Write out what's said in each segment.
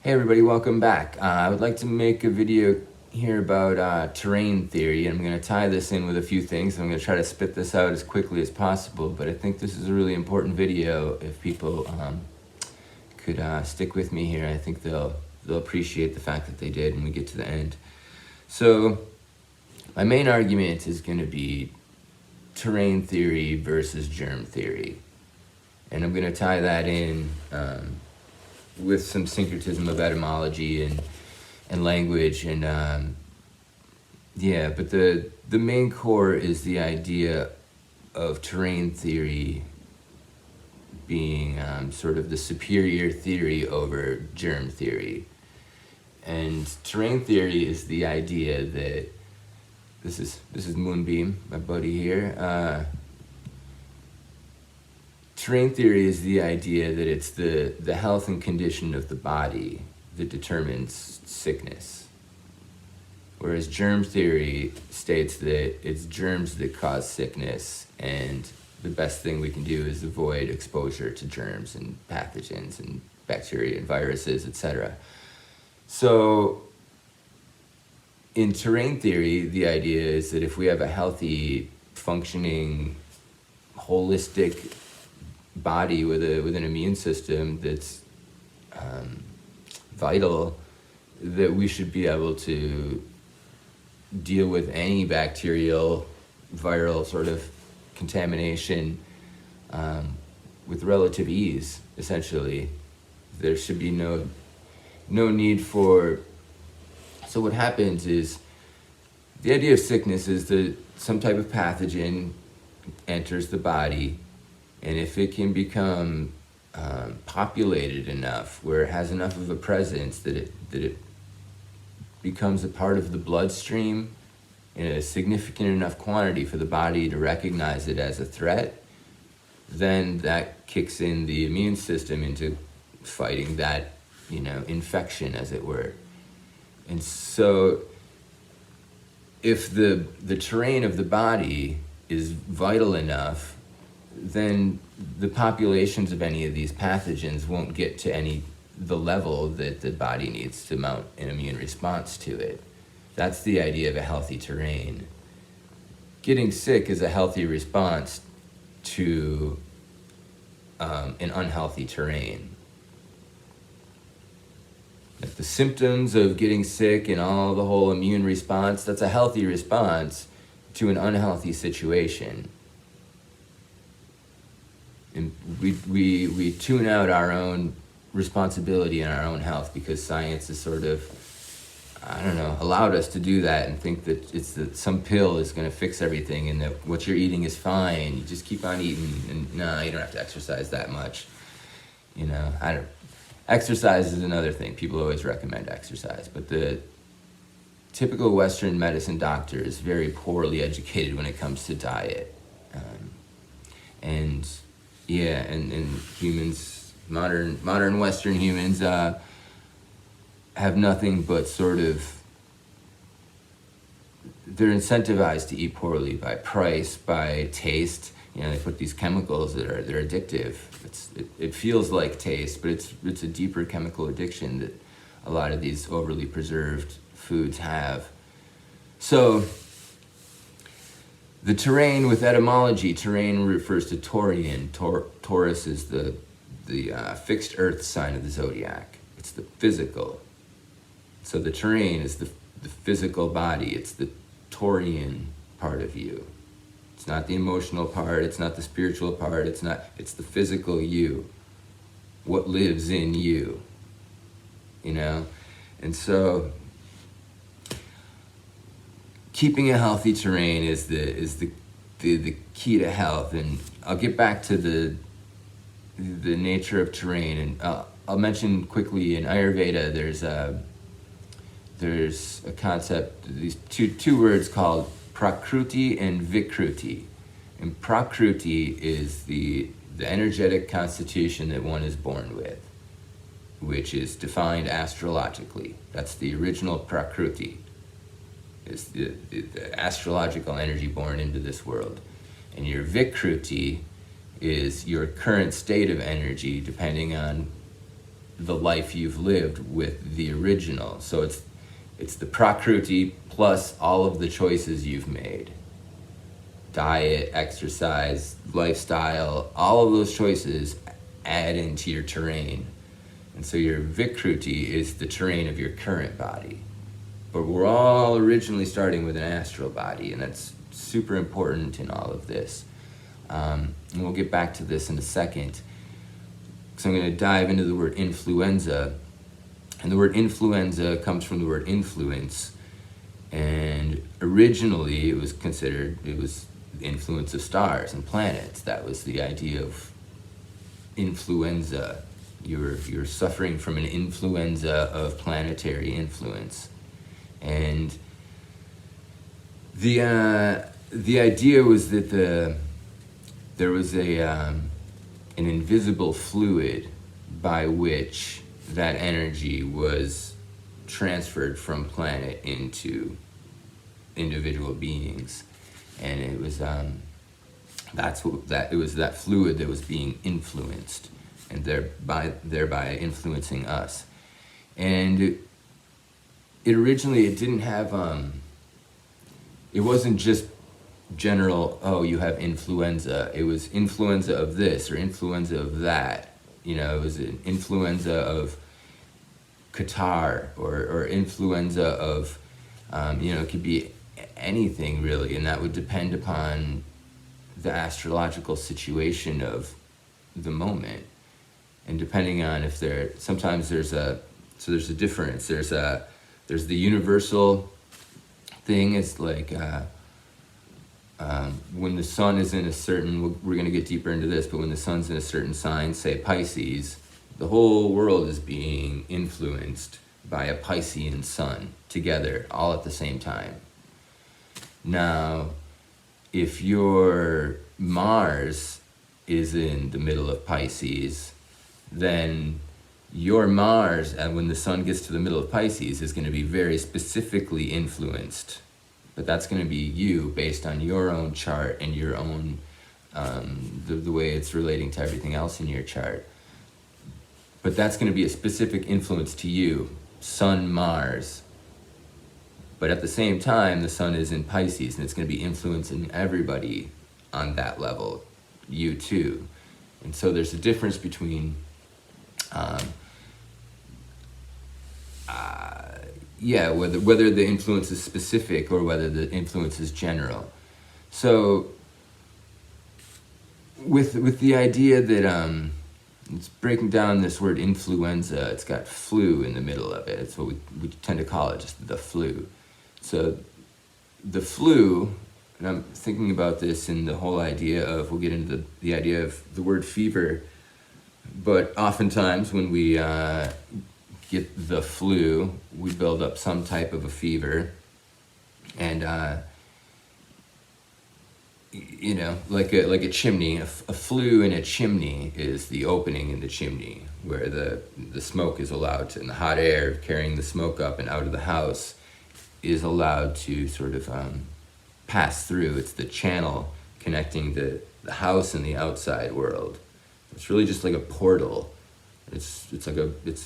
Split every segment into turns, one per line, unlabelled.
Hey everybody, welcome back. I would like to make a video here about terrain theory, and I'm going to tie this in with a few things. I'm going to try to spit this out as quickly as possible, but I think this is a really important video. If people could stick with me here, I think they'll appreciate the fact that they did when we get to the end. So my main argument is going to be terrain theory versus germ theory, and I'm going to tie that in with some syncretism of etymology and language, and but the main core is the idea of terrain theory being sort of the superior theory over germ theory. And terrain theory is the idea that this is Moonbeam, my buddy here. Terrain theory is the idea that it's the health and condition of the body that determines sickness. Whereas germ theory states that it's germs that cause sickness, and the best thing we can do is avoid exposure to germs and pathogens and bacteria and viruses, etc. So in terrain theory, the idea is that if we have a healthy, functioning, holistic body with an immune system that's vital, that we should be able to deal with any bacterial, viral sort of contamination with relative ease, essentially. There should be no need for... So what happens is, the idea of sickness is that some type of pathogen enters the body, and if it can become populated enough, where it has enough of a presence that it becomes a part of the bloodstream in a significant enough quantity for the body to recognize it as a threat, then that kicks in the immune system into fighting that, infection, as it were. And so if the terrain of the body is vital enough, then the populations of any of these pathogens won't get to the level that the body needs to mount an immune response to it. That's the idea of a healthy terrain. Getting sick is a healthy response to an unhealthy terrain. Like the symptoms of getting sick and the whole immune response, that's a healthy response to an unhealthy situation. And we tune out our own responsibility and our own health because science has sort of, allowed us to do that and think that some pill is going to fix everything and that what you're eating is fine. You just keep on eating, and no, you don't have to exercise that much. Exercise is another thing. People always recommend exercise, but the typical Western medicine doctor is very poorly educated when it comes to diet. And humans, modern Western humans, have nothing but sort of, they're incentivized to eat poorly by price, by taste. They put these chemicals they're addictive. It feels like taste, but it's a deeper chemical addiction that a lot of these overly preserved foods have. So the terrain, with etymology, terrain refers to Taurian. Taurus is the fixed earth sign of the zodiac. It's the physical. So the terrain is the physical body. It's the Taurian part of you. It's not the emotional part. It's not the spiritual part. It's the physical you. What lives in you. And so keeping a healthy terrain is the key to health. And I'll get back to the nature of terrain, and I'll mention quickly, in Ayurveda there's a concept, these two words called Prakruti and Vikruti. And Prakruti is the energetic constitution that one is born with, which is defined astrologically. That's the original Prakruti. It's the astrological energy born into this world. And your Vikruti is your current state of energy, depending on the life you've lived with the original. So it's the Prakruti plus all of the choices you've made. Diet, exercise, lifestyle, all of those choices add into your terrain. And so your Vikruti is the terrain of your current body. But we're all originally starting with an astral body, and that's super important in all of this. And we'll get back to this in a second. So I'm going to dive into the word influenza. And the word influenza comes from the word influence. And originally it was the influence of stars and planets. That was the idea of influenza. You're suffering from an influenza of planetary influence. And the idea was that there was an invisible fluid by which that energy was transferred from planet into individual beings, and it was it was that fluid that was being influenced, and thereby influencing us. And it originally, it didn't have it wasn't just general, oh, you have influenza. It was influenza of this or influenza of that. You know, it was an influenza of Qatar or influenza of, it could be anything really, and that would depend upon the astrological situation of the moment. And depending on if sometimes there's a difference. There's the universal thing. It's like, when the sun is in a certain, we're going to get deeper into this, but when the sun's in a certain sign, say Pisces, the whole world is being influenced by a Piscean sun together, all at the same time. Now, if your Mars is in the middle of Pisces, then your Mars, and when the sun gets to the middle of Pisces, is going to be very specifically influenced. But that's going to be you based on your own chart and your own, the way it's relating to everything else in your chart. But that's going to be a specific influence to you, Sun, Mars. But at the same time, the sun is in Pisces, and it's going to be influencing everybody on that level, you too. And so there's a difference between, whether the influence is specific or whether the influence is general. So with the idea that it's breaking down this word influenza, it's got flu in the middle of it. It's what we tend to call it, just the flu. So the flu, and I'm thinking about this in the whole idea of, we'll get into the idea of the word fever, but oftentimes when we get the flu, we build up some type of a fever, and like a chimney, a flue in a chimney is the opening in the chimney where the smoke is allowed to, and the hot air carrying the smoke up and out of the house is allowed to sort of pass through. It's the channel connecting the house and the outside world. It's really just like a portal. It's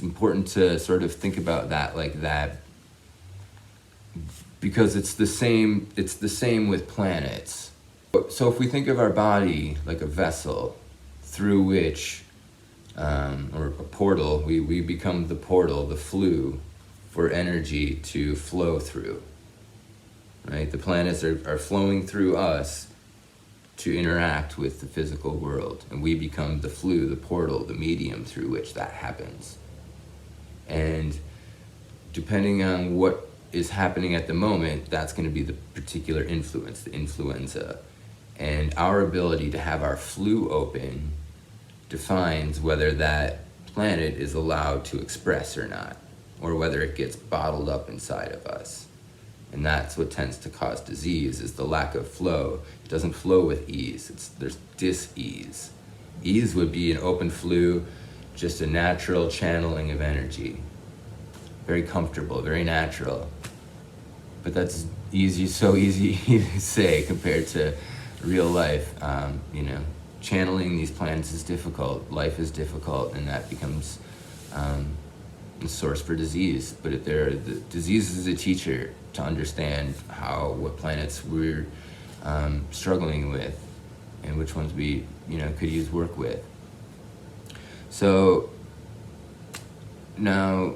important to sort of think about that like that, because it's the same with planets. So if we think of our body like a vessel through which, or a portal, we become the portal, the flue for energy to flow through, right? The planets are flowing through us to interact with the physical world, and we become the flue, the portal, the medium through which that happens. And depending on what is happening at the moment, that's going to be the particular influence, the influenza. And our ability to have our flue open defines whether that planet is allowed to express or not, or whether it gets bottled up inside of us. And that's what tends to cause disease, is the lack of flow. It doesn't flow with ease. There's dis-ease. Ease would be an open flue, just a natural channeling of energy. Very comfortable, very natural. But that's so easy to say compared to real life. Channeling these planets is difficult. Life is difficult, and that becomes the source for disease. But the disease is a teacher to understand what planets we're struggling with and which ones we could use work with. So now,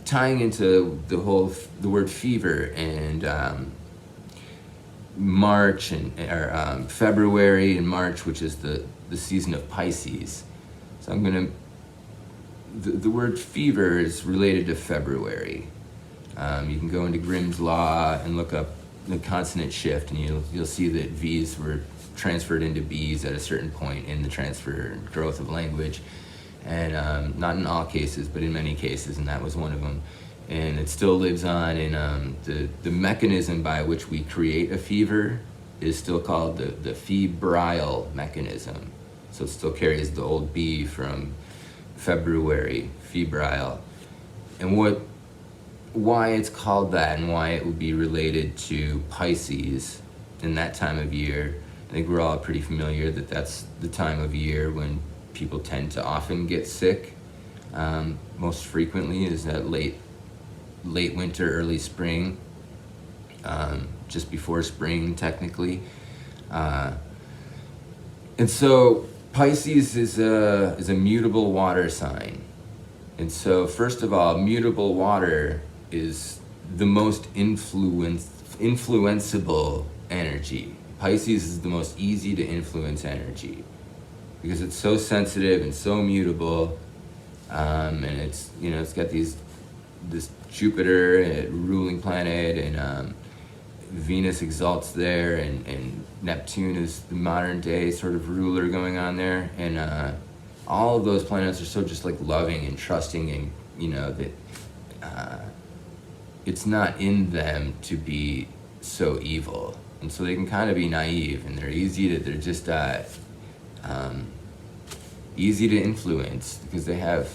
tying into the word fever and March or February and March, which is the season of Pisces. So the word fever is related to February. You can go into Grimm's Law and look up the consonant shift, and you'll see that V's were transferred into B's at a certain point in the transfer and growth of language. And not in all cases, but in many cases, and that was one of them. And it still lives on, and the mechanism by which we create a fever is still called the febrile mechanism. So it still carries the old B from February, febrile. And why it's called that and why it would be related to Pisces in that time of year, I think we're all pretty familiar that that's the time of year when people tend to often get sick. Most frequently is that late winter, early spring, just before spring technically. And so Pisces is a mutable water sign. And so first of all, mutable water is the most influenceable energy. Pisces is the most easy to influence energy because it's so sensitive and so mutable, and it's got this Jupiter, a ruling planet, and Venus exalts there, and Neptune is the modern day sort of ruler going on there, and all of those planets are so just like loving and trusting, and that it's not in them to be so evil, and so they can kind of be naive, and they're just easy to influence because they have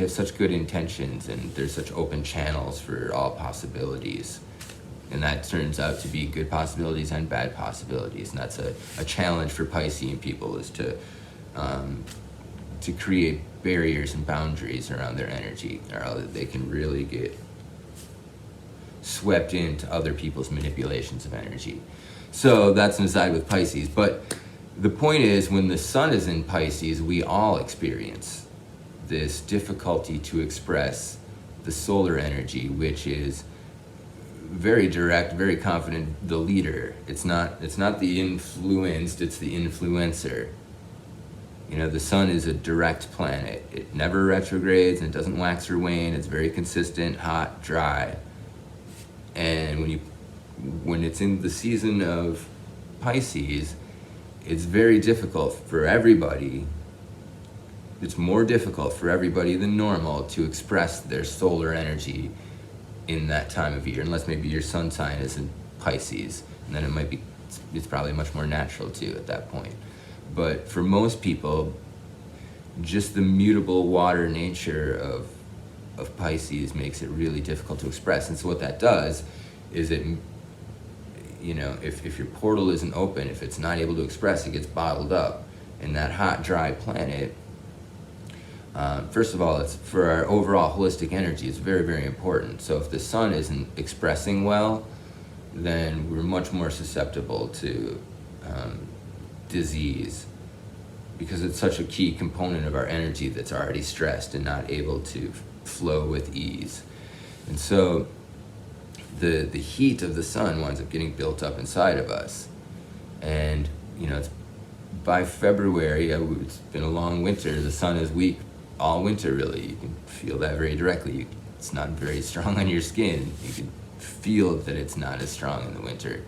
such good intentions, and there's such open channels for all possibilities, and that turns out to be good possibilities and bad possibilities, and that's a challenge for Piscean people, is to create barriers and boundaries around their energy, or they can really get swept into other people's manipulations of energy. So that's an aside with Pisces, but the point is, when the sun is in Pisces, we all experience this difficulty to express the solar energy, which is very direct, very confident, the leader. It's not the influenced, it's the influencer. The sun is a direct planet. It never retrogrades, and it doesn't wax or wane. It's very consistent, hot, dry. And when it's in the season of Pisces, it's very difficult for everybody. It's more difficult for everybody than normal to express their solar energy in that time of year, unless maybe your sun sign is in Pisces, and then it's probably much more natural to at that point. But for most people, just the mutable water nature of Pisces makes it really difficult to express. And so what that does is if your portal isn't open, if it's not able to express, it gets bottled up. And that hot, dry planet, first of all, it's for our overall holistic energy, it's very, very important. So if the sun isn't expressing well, then we're much more susceptible to disease, because it's such a key component of our energy that's already stressed and not able to flow with ease. And so the heat of the sun winds up getting built up inside of us. And it's by February, it's been a long winter. The sun is weak all winter, really. You can feel that very directly. It's not very strong on your skin. You can feel that it's not as strong in the winter.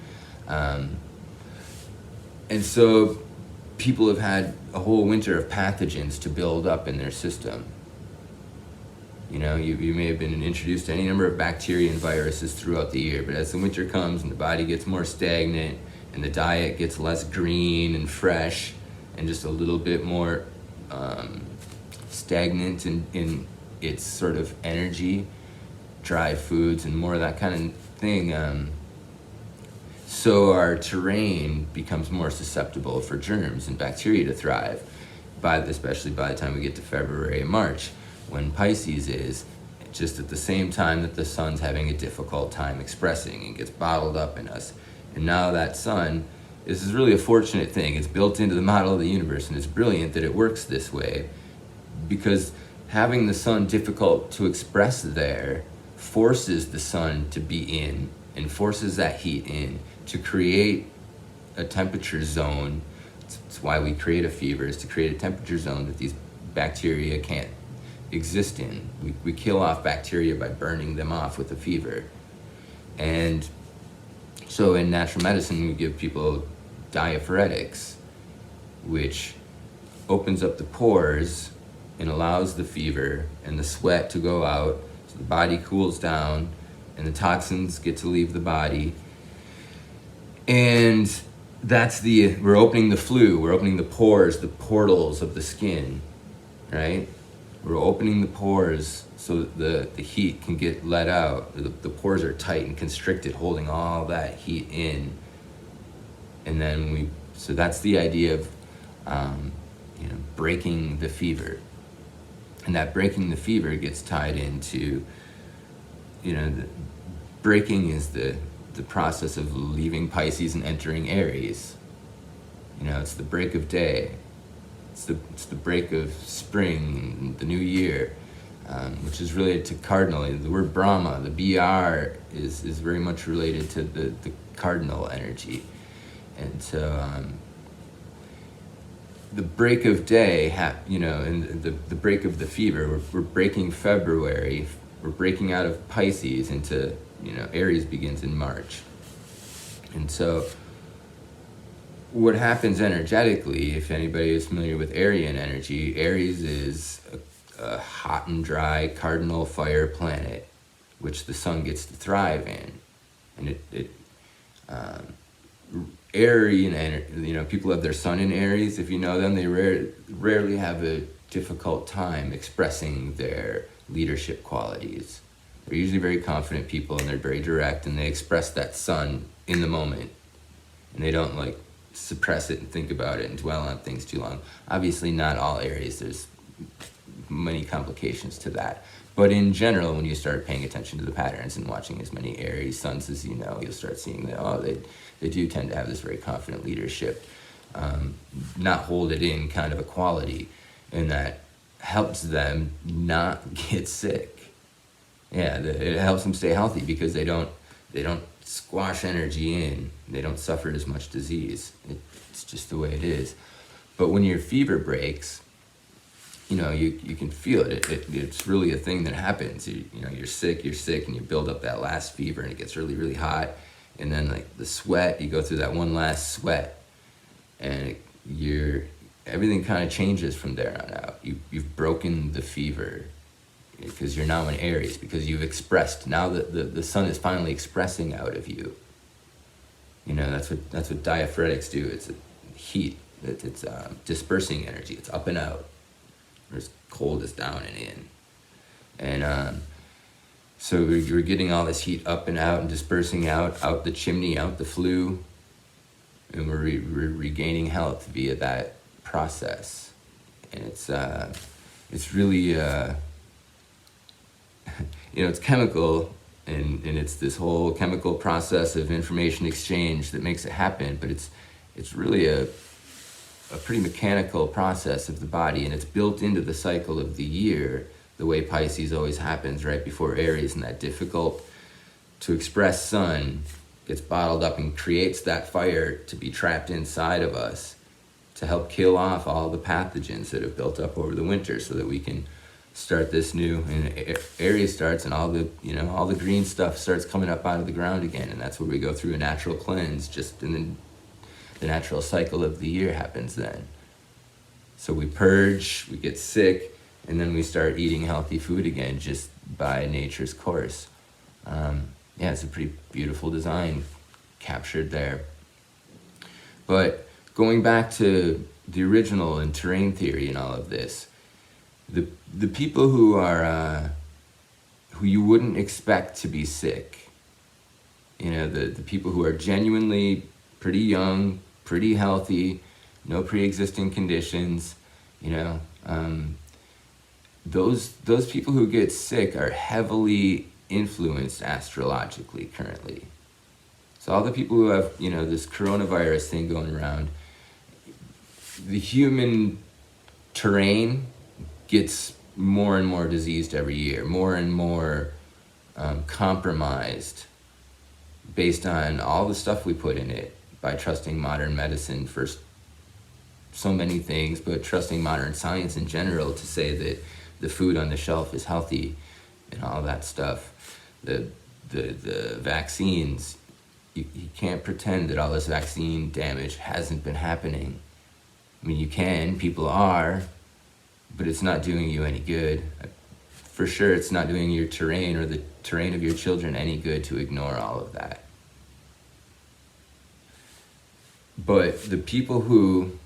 And so people have had a whole winter of pathogens to build up in their system. You may have been introduced to any number of bacteria and viruses throughout the year, but as the winter comes and the body gets more stagnant and the diet gets less green and fresh and just a little bit more stagnant in its sort of energy, dry foods and more of that kind of thing, so our terrain becomes more susceptible for germs and bacteria to thrive. especially by the time we get to February and March, when Pisces is just at the same time that the sun's having a difficult time expressing and gets bottled up in us. And now that sun, this is really a fortunate thing. It's built into the model of the universe, and it's brilliant that it works this way, because having the sun difficult to express there forces the sun to be in, and forces that heat in to create a temperature zone. It's why we create a fever, is to create a temperature zone that these bacteria can't exist in. We kill off bacteria by burning them off with a fever. And so in natural medicine, we give people diaphoretics, which opens up the pores and allows the fever and the sweat to go out, so the body cools down and the toxins get to leave the body. And we're opening the flue, we're opening the pores, the portals of the skin, right? We're opening the pores so that the heat can get let out. The pores are tight and constricted, holding all that heat in. And then so that's the idea of, breaking the fever. And that breaking the fever gets tied into, breaking is the process of leaving Pisces and entering Aries. It's the break of day. It's the break of spring, the new year, which is related to cardinal. The word Brahma, the BR, is very much related to the cardinal energy. And so the break of day, and the break of the fever, we're breaking February, we're breaking out of Pisces into, Aries begins in March. And so what happens energetically, if anybody is familiar with Aryan energy, Aries is a hot and dry cardinal fire planet, which the sun gets to thrive in. And Aryan, people have their sun in Aries. If you know them, they rarely have a difficult time expressing their leadership qualities. They're usually very confident people, and they're very direct, and they express that sun in the moment. And they don't suppress it and think about it and dwell on things too long. Obviously not all Aries, there's many complications to that. But in general, when you start paying attention to the patterns and watching as many Aries suns as you'll start seeing that, they do tend to have this very confident leadership, not hold it in kind of a quality, and that helps them not get sick. Yeah, it helps them stay healthy because they don't squash energy in. They don't suffer as much disease. It's just the way it is. But when your fever breaks, you can feel it. It's really a thing that happens. You're sick, and you build up that last fever, and it gets really, really hot. And then the sweat, you go through that one last sweat, and everything kind of changes from there on out. You've broken the fever, because you're now in Aries, because you've expressed. Now that the sun is finally expressing out of you. That's what diaphoretics do. It's heat. It's dispersing energy. It's up and out. Whereas cold is down and in. And so we're getting all this heat up and out and dispersing out the chimney, out the flue, and we're regaining health via that process. And it's really it's chemical, and it's this whole chemical process of information exchange that makes it happen, but it's really a pretty mechanical process of the body, and it's built into the cycle of the year, the way Pisces always happens right before Aries, and that difficult to express sun gets bottled up and creates that fire to be trapped inside of us to help kill off all the pathogens that have built up over the winter, so that we can start this new, and Aries starts, and all the green stuff starts coming up out of the ground again, and that's where we go through a natural cleanse, and then the natural cycle of the year happens then. So we purge, we get sick, and then we start eating healthy food again, just by nature's course. It's a pretty beautiful design captured there. But going back to the original and terrain theory and all of this, the people who are who you wouldn't expect to be sick, the people who are genuinely pretty young, pretty healthy, no pre-existing conditions, you know. Those people who get sick are heavily influenced astrologically currently. So all the people who have, you know, this coronavirus thing going around, the human terrain gets more and more diseased every year, more and more compromised based on all the stuff we put in it by trusting modern medicine for so many things, but trusting modern science in general to say that the food on the shelf is healthy and all that stuff. The vaccines, you can't pretend that all this vaccine damage hasn't been happening. I mean, you can, people are, but it's not doing you any good. For sure, it's not doing your terrain or the terrain of your children any good to ignore all of that. But the people who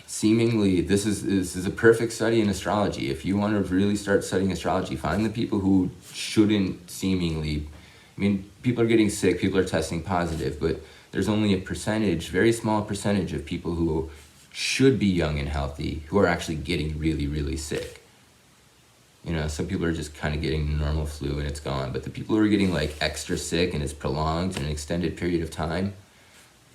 seemingly, this is a perfect study in astrology. If you want to really start studying astrology, find the people who shouldn't seemingly, I mean, people are getting sick, people are testing positive, but there's only a percentage, very small percentage of people who should be young and healthy who are actually getting really, really sick. You know, some people are just kind of getting normal flu and it's gone, but the people who are getting like extra sick and it's prolonged in an extended period of time,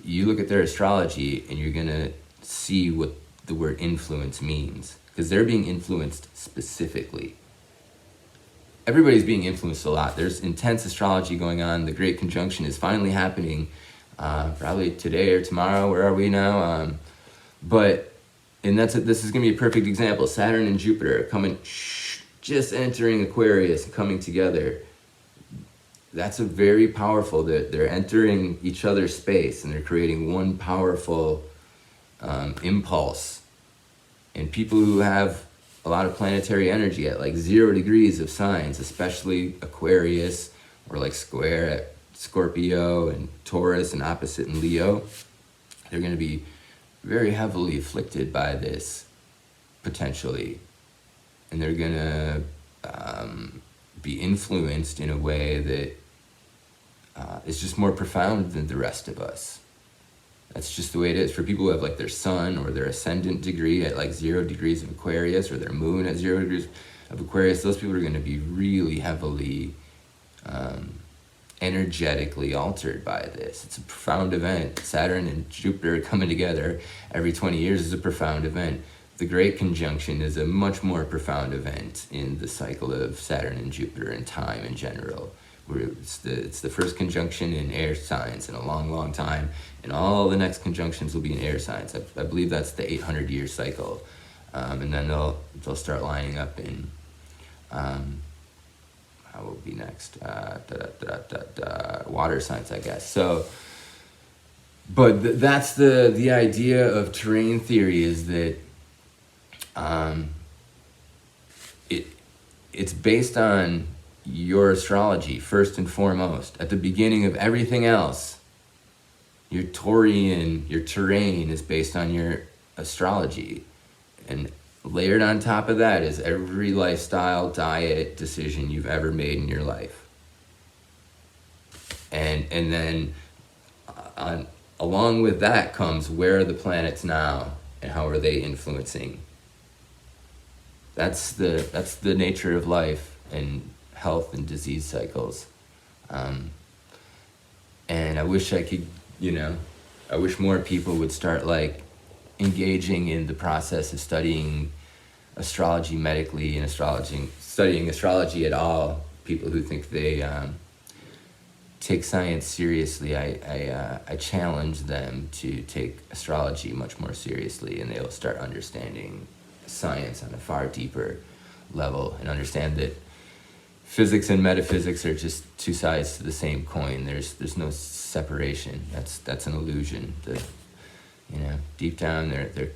you look at their astrology and you're gonna see what the word influence means, because they're being influenced specifically. Everybody's being influenced a lot. There's intense astrology going on. The Great Conjunction is finally happening, probably today or tomorrow. Where are we now? This is going to be a perfect example. Saturn and Jupiter coming, just entering Aquarius and coming together. That's a very powerful, they're entering each other's space and they're creating one powerful impulse. And people who have a lot of planetary energy at like 0 degrees of signs, especially Aquarius, or like square at Scorpio and Taurus and opposite in Leo, they're going to be very heavily afflicted by this, potentially. And they're going to be influenced in a way that is just more profound than the rest of us. That's just the way it is. For people who have like their sun or their ascendant degree at like 0 degrees of Aquarius, or their moon at 0 degrees of Aquarius, those people are going to be really heavily energetically altered by this. It's a profound event. Saturn and Jupiter coming together every 20 years is a profound event. The Great Conjunction is a much more profound event in the cycle of Saturn and Jupiter and time in general. It's the first conjunction in air signs in a long, long time, and all the next conjunctions will be in air signs. I believe that's the 800-year cycle, and then they'll start lining up in how will be next water signs, I guess. So, but that's the idea of terrain theory, is that it's based on your astrology first and foremost. At the beginning of everything else, your Taurian, your terrain is based on your astrology, and layered on top of that is every lifestyle, diet decision you've ever made in your life. And then along with that comes, where are the planets now and how are they influencing? That's the nature of life and health and disease cycles. And I wish I could, I wish more people would start like engaging in the process of studying astrology medically and studying astrology at all. People who think they take science seriously, I challenge them to take astrology much more seriously, and they'll start understanding science on a far deeper level and understand that physics and metaphysics are just two sides to the same coin. There's no separation. That's an illusion. Deep down they're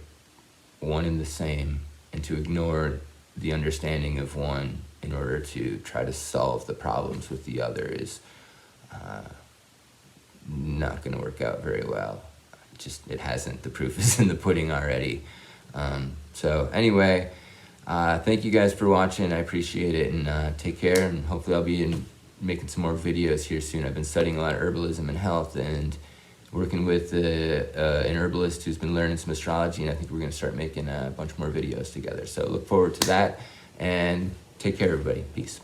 one and the same, and to ignore the understanding of one in order to try to solve the problems with the other is not going to work out very well. It hasn't. The proof is in the pudding already. So anyway, thank you guys for watching. I appreciate it, and take care, and hopefully I'll be making some more videos here soon. I've been studying a lot of herbalism and health, and working with an herbalist who's been learning some astrology, and I think we're going to start making a bunch more videos together. So look forward to that, and take care, everybody. Peace.